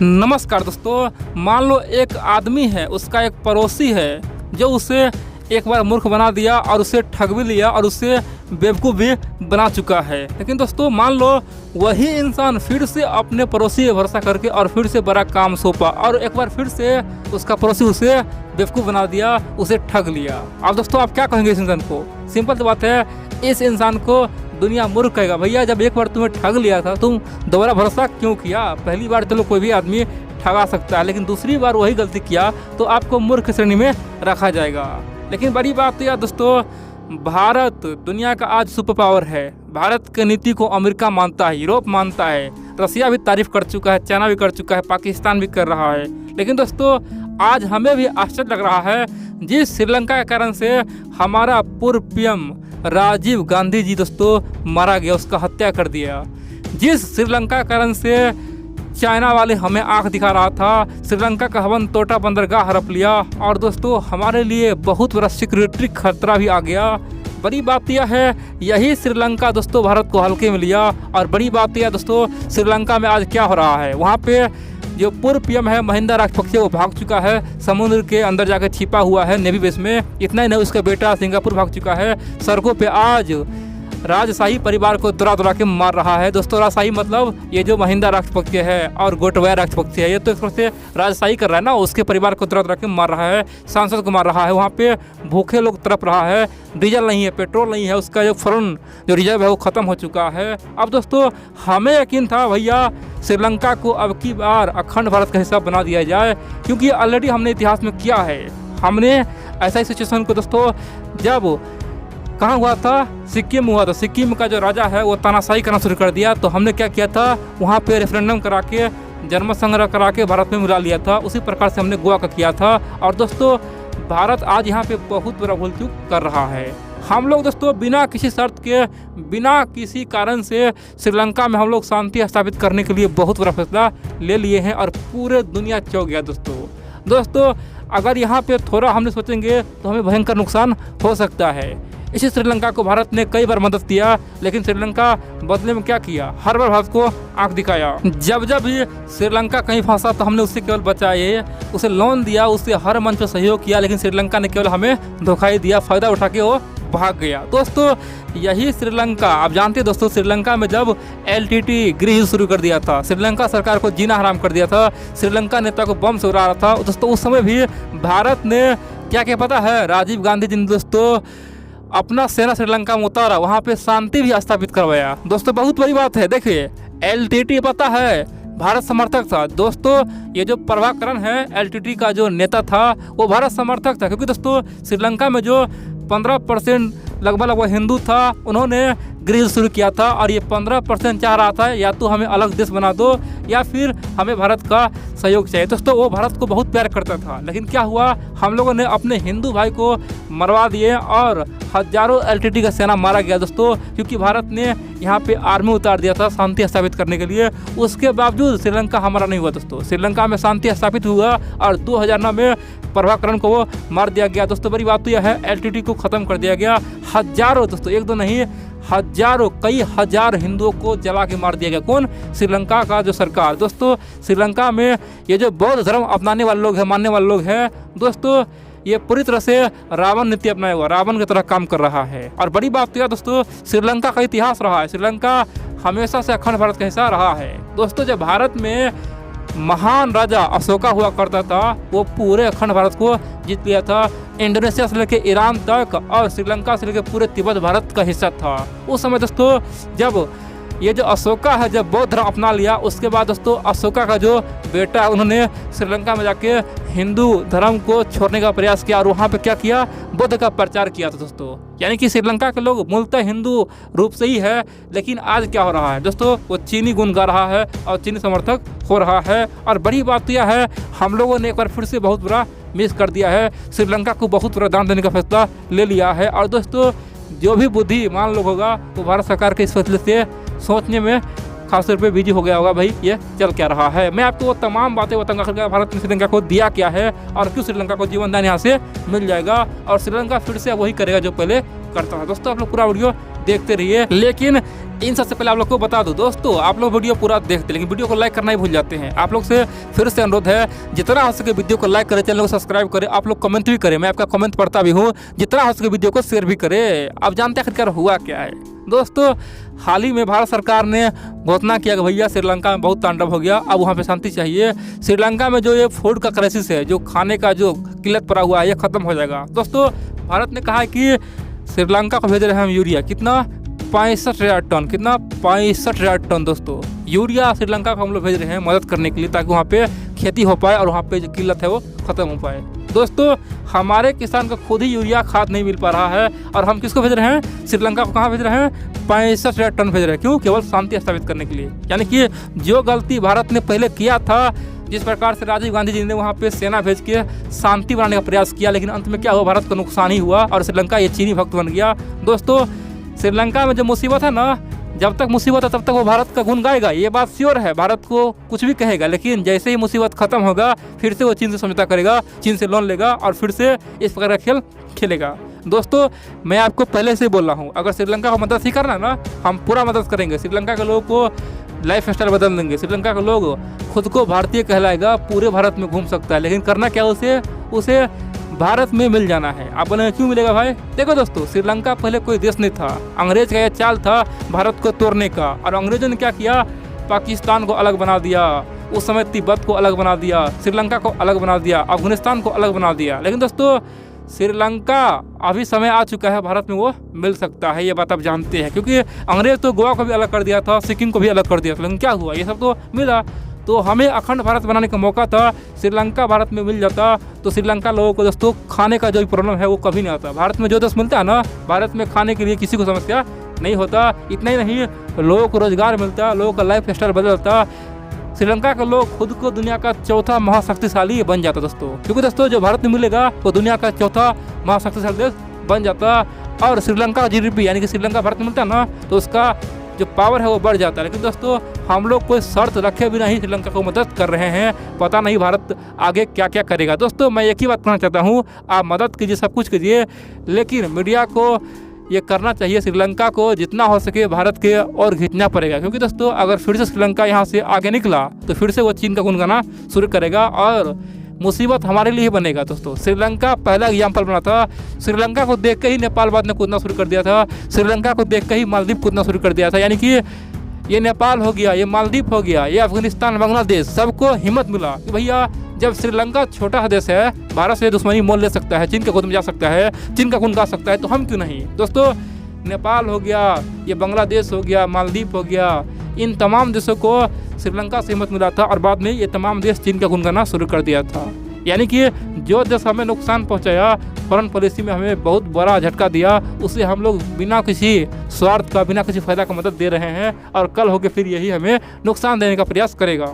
नमस्कार दोस्तों, मान लो एक आदमी है, उसका एक पड़ोसी है जो उसे एक बार मूर्ख बना दिया और उसे ठग भी लिया और उसे बेवकूफ़ भी बना चुका है। लेकिन दोस्तों मान लो वही इंसान फिर से अपने पड़ोसी पे भरोसा करके और फिर से बड़ा काम सौंपा और एक बार फिर से उसका पड़ोसी उसे बेवकूफ़ बना दिया, उसे ठग लिया। अब दोस्तों आप क्या कहेंगे इस इंसान को? सिंपल सी बात है, इस इंसान को दुनिया मूर्ख कहेगा। भैया जब एक बार तुम्हें ठग लिया था, तुम दोबारा भरोसा क्यों किया? पहली बार चलो कोई भी आदमी ठगा सकता है, लेकिन दूसरी बार वही गलती किया तो आपको मूर्ख श्रेणी में रखा जाएगा। लेकिन बड़ी बात तो यार दोस्तों, भारत दुनिया का आज सुपर पावर है। भारत की नीति को अमेरिका मानता है, यूरोप मानता है, रसिया भी तारीफ कर चुका है, चाइना भी कर चुका है, पाकिस्तान भी कर रहा है। लेकिन दोस्तों आज हमें भी आश्चर्य लग रहा है, जिस श्रीलंका के कारण से हमारा पूर्व पीएम राजीव गांधी जी दोस्तों मारा गया, उसका हत्या कर दिया। जिस श्रीलंका के कारण से चाइना वाले हमें आंख दिखा रहा था, श्रीलंका का हवन तोटा बंदरगाह हड़प लिया और दोस्तों हमारे लिए बहुत बड़ा सिक्योरिटी खतरा भी आ गया। बड़ी बात यह है, यही श्रीलंका दोस्तों भारत को हल्के में लिया। और बड़ी बात यह दोस्तों, श्रीलंका में आज क्या हो रहा है, वहाँ पे जो पूर्व पीएम है महिंदा राजपक्षे वो भाग चुका है, समुद्र के अंदर जाकर छिपा हुआ है नेवी बेस में। इतना ही नहीं, उसका बेटा सिंगापुर भाग चुका है। सड़कों पे आज राजशाही परिवार को दुरा के मार रहा है। दोस्तों राजशाही मतलब ये जो महिंदा राजपक्षे है और गोटबाया राजपक्षे है, ये तो एक तरह से राजशाही कर रहा है ना, उसके परिवार को दुरा के मार रहा है, सांसद को मार रहा है। वहाँ पे भूखे लोग तड़प रहा है, डीजल नहीं है, पेट्रोल नहीं है, उसका जो फॉरेन जो रिजर्व है वो ख़त्म हो चुका है। अब दोस्तों हमें यकीन था भैया श्रीलंका को अब की बार अखंड भारत का हिस्सा बना दिया जाए, क्योंकि ऑलरेडी हमने इतिहास में किया है। हमने ऐसा ही सिचुएशन को दोस्तों जब कहाँ हुआ था, सिक्किम हुआ था, सिक्किम का जो राजा है वो तानाशाही करना शुरू कर दिया। तो हमने क्या किया था, वहाँ पे रेफरेंडम करा के जनमत संग्रह करा के भारत में मिला लिया था। उसी प्रकार से हमने गोवा का किया था। और दोस्तों भारत आज यहाँ पे बहुत बड़ा भूल चूक कर रहा है। हम लोग दोस्तों बिना किसी शर्त के, बिना किसी कारण से श्रीलंका में हम लोग शांति स्थापित करने के लिए बहुत बड़ा फैसला ले लिए हैं और पूरे दुनिया चौंक गया दोस्तों। अगर यहाँ पे थोड़ा हमने सोचेंगे तो हमें भयंकर नुकसान हो सकता है। इसी श्रीलंका को भारत ने कई बार मदद किया, लेकिन श्रीलंका बदले में क्या किया, हर बार भारत को आंख दिखाया। जब भी श्रीलंका कहीं फंसा तो हमने उससे केवल बचाए, उसे लोन दिया, उससे हर मंच पर सहयोग किया, लेकिन श्रीलंका ने केवल हमें धोखा ही दिया, फायदा उठा के वो भाग गया। दोस्तों यही श्रीलंका, आप जानते हैं दोस्तों, श्रीलंका में जब LTT गृह शुरू कर दिया था, श्रीलंका सरकार को जीना हराम कर दिया था, श्रीलंका नेता को बम से उड़ा रहा था दोस्तों, उस समय भी भारत ने क्या पता है, राजीव गांधी जी ने दोस्तों अपना सेना श्रीलंका में उतारा, वहाँ पे शांति भी स्थापित करवाया। दोस्तों बहुत बड़ी बात है, देखिए LTT पता है भारत समर्थक था दोस्तों। ये जो प्रभाकरण है LTT का जो नेता था वो भारत समर्थक था, क्योंकि दोस्तों श्रीलंका में जो 15% लगभग हिंदू था, उन्होंने गृह शुरू किया था और ये 15% चाह रहा था या तो हमें अलग देश बना दो या फिर हमें भारत का सहयोग चाहिए। दोस्तों वो भारत को बहुत प्यार करता था, लेकिन क्या हुआ, हम लोगों ने अपने हिंदू भाई को मरवा दिए और हजारों LTT का सेना मारा गया दोस्तों, क्योंकि भारत ने यहाँ पे आर्मी उतार दिया था शांति स्थापित करने के लिए। उसके बावजूद श्रीलंका हमारा नहीं हुआ दोस्तों, श्रीलंका में शांति स्थापित हुआ और 2009 में प्रभाकरण को वो मार दिया गया। दोस्तों बड़ी बात तो यह है, LTT को ख़त्म कर दिया गया। हजारों दोस्तों, एक दो नहीं, हजारों कई हजार हिंदुओं को जला के मार दिया गया। कौन? श्रीलंका का जो सरकार। दोस्तों श्रीलंका में ये जो बौद्ध धर्म अपनाने वाले लोग हैं, मानने वाले लोग हैं दोस्तों, ये पूरी तरह से रावण नीति अपनाया हुआ, रावण की तरह काम कर रहा है। और बड़ी बात तो यह दोस्तों, श्रीलंका का इतिहास रहा है, श्रीलंका हमेशा से अखंड भारत का हिस्सा रहा है। दोस्तों जब भारत में महान राजा अशोका हुआ करता था, वो पूरे अखंड भारत को जीत लिया था, इंडोनेशिया से लेकर ईरान तक और श्रीलंका से लेकर पूरे तिब्बत भारत का हिस्सा था। उस समय दोस्तों जब ये जो अशोका है, जब बौद्ध धर्म अपना लिया, उसके बाद दोस्तों अशोका का जो बेटा है उन्होंने श्रीलंका में जाके हिंदू धर्म को छोड़ने का प्रयास किया और वहाँ पे क्या किया, बुद्ध का प्रचार किया था दोस्तों। यानी कि श्रीलंका के लोग मूलतः हिंदू रूप से ही है, लेकिन आज क्या हो रहा है दोस्तों, वो चीनी गुण गा रहा है और चीनी समर्थक हो रहा है। और बड़ी बात यह है, हम लोगों ने एक बार फिर से बहुत बुरा मिस कर दिया है, श्रीलंका को बहुत बड़ा दान देने का फैसला ले लिया है। और दोस्तों जो भी बुद्धिमान लोग होगा वो भारत सरकार के इस फैसले से सोचने में खास तौर पे बिजी हो गया होगा, भाई ये चल क्या रहा है। मैं आपको वो तमाम बातें बताऊंगा, भारत ने श्रीलंका को दिया क्या है और क्यों श्रीलंका को जीवन दान यहाँ से मिल जाएगा और श्रीलंका फिर से वही करेगा जो पहले करता था। दोस्तों आप लोग पूरा वीडियो देखते रहिए। लेकिन इन सबसे पहले आप लोग को बता दूं दोस्तों, आप लोग वीडियो पूरा देखते हैं लेकिन वीडियो को लाइक करना ही भूल जाते हैं। आप लोग से फिर से अनुरोध है, जितना हो सके वीडियो को लाइक करें, चैनल को सब्सक्राइब करें, आप लोग कमेंट भी करें, मैं आपका कमेंट पढ़ता भी हूँ। जितना हो सके वीडियो को शेयर भी करें। अब जानते हैं आखिरकार हुआ क्या है दोस्तों। हाल ही में भारत सरकार ने घोषणा किया कि भैया श्रीलंका में बहुत तांडव हो गया, अब वहाँ पे शांति चाहिए। श्रीलंका में जो ये फूड का क्राइसिस है, जो खाने का जो किल्लत पड़ा हुआ है, ये खत्म हो जाएगा। दोस्तों भारत ने कहा है कि श्रीलंका को भेज रहे हैं हम यूरिया, कितना 65,000 टन, कितना 65,000 टन दोस्तों यूरिया श्रीलंका को हम लोग भेज रहे हैं मदद करने के लिए, ताकि वहाँ पे खेती हो पाए और वहाँ पे जो किल्लत है वो खत्म हो पाए। दोस्तों हमारे किसान को खुद ही यूरिया खाद नहीं मिल पा रहा है और हम किसको भेज रहे हैं? श्रीलंका को। कहाँ भेज रहे हैं? 65,000 टन भेज रहे हैं। क्यों? केवल शांति स्थापित करने के लिए। यानी कि जो गलती भारत ने पहले किया था, जिस प्रकार से राजीव गांधी जी ने वहाँ पे सेना भेज के शांति बनाने का प्रयास किया, लेकिन अंत में क्या हुआ? भारत को नुकसान ही हुआ और श्रीलंका ये चीनी भक्त बन गया। दोस्तों श्रीलंका में जो मुसीबत है ना, जब तक मुसीबत है तब तक वो भारत का गुण गाएगा, ये बात श्योर है। भारत को कुछ भी कहेगा, लेकिन जैसे ही मुसीबत खत्म होगा फिर से वो चीन से समझौता करेगा, चीन से लोन लेगा और फिर से इस प्रकार का खेल खेलेगा। दोस्तों मैं आपको पहले से बोल रहा हूँ, अगर श्रीलंका को मदद ही करना ना, हम पूरा मदद करेंगे। श्रीलंका के लोगों को लाइफ स्टाइल बदल देंगे। श्रीलंका के लोग खुद को भारतीय कहलाएगा, पूरे भारत में घूम सकता है, लेकिन करना क्या? उसे भारत में मिल जाना है। आप बोलेंगे क्यों मिलेगा भाई? देखो दोस्तों, श्रीलंका पहले कोई देश नहीं था, अंग्रेज का यह चाल था भारत को तोड़ने का। और अंग्रेजों ने क्या किया? पाकिस्तान को अलग बना दिया, उस समय तिब्बत को अलग बना दिया, श्रीलंका को अलग बना दिया, अफगानिस्तान को अलग बना दिया। लेकिन दोस्तों श्रीलंका अभी समय आ चुका है, भारत में वो मिल सकता है, ये बात आप जानते हैं। क्योंकि अंग्रेज तो गोवा को भी अलग कर दिया था, सिक्किम को भी अलग कर दिया था, लेकिन क्या हुआ? ये सब तो मिला। तो हमें अखंड भारत बनाने का मौका था, श्रीलंका भारत में मिल जाता तो श्रीलंका लोगों को दोस्तों खाने का जो प्रॉब्लम है वो कभी नहीं आता। भारत में जो देश मिलता है ना, भारत में खाने के लिए किसी को समस्या नहीं होता। इतना ही नहीं, लोगों को रोजगार मिलता, लोगों का लाइफ स्टाइल बदलता। श्रीलंका के लोग खुद को दुनिया का चौथा महाशक्तिशाली बन जाता दोस्तों। क्योंकि दोस्तों जो भारत में मिलेगा वो दुनिया का चौथा महाशक्तिशाली देश बन जाता। और श्रीलंका का GDP यानी कि श्रीलंका भारत में मिलता है ना, तो उसका जो पावर है वो बढ़ जाता है। लेकिन दोस्तों हम लोग कोई शर्त रखे बिना ही श्रीलंका को मदद कर रहे हैं, पता नहीं भारत आगे क्या क्या करेगा। दोस्तों मैं एक ही बात कहना चाहता हूँ, आप मदद कीजिए, सब कुछ कीजिए, लेकिन मीडिया को ये करना चाहिए, श्रीलंका को जितना हो सके भारत के और खींचना पड़ेगा। क्योंकि दोस्तों अगर फिर से श्रीलंका यहाँ से आगे निकला तो फिर से वो चीन का गुण गाना शुरू करेगा और मुसीबत हमारे लिए ही बनेगा। दोस्तों श्रीलंका पहला एग्जाम्पल बना था, श्रीलंका को देख के ही नेपाल बाद ने कूदना शुरू कर दिया था, श्रीलंका को देख के ही मालदीव कूदना शुरू कर दिया था। यानी कि ये नेपाल हो गया, ये मालदीव हो गया, ये अफगानिस्तान, बांग्लादेश, सबको हिम्मत मिला कि भैया जब श्रीलंका छोटा देश है, भारत से दुश्मनी मोल ले सकता है, चीन के गोद में जा सकता है, चीन का गुण गा सकता है, तो हम क्यों नहीं। दोस्तों नेपाल हो गया, ये बांग्लादेश हो गया, मालदीव हो गया, इन तमाम देशों को श्रीलंका से हिम्मत मिला था और बाद में ये तमाम देश चीन का गुण गाना शुरू कर दिया था। यानी कि जो देश हमें नुकसान पहुंचाया, फॉरेन पॉलिसी में हमें बहुत बड़ा झटका दिया, उसे हम लोग बिना किसी स्वार्थ का, बिना किसी फायदा का मदद दे रहे हैं और कल होकर फिर यही हमें नुकसान देने का प्रयास करेगा।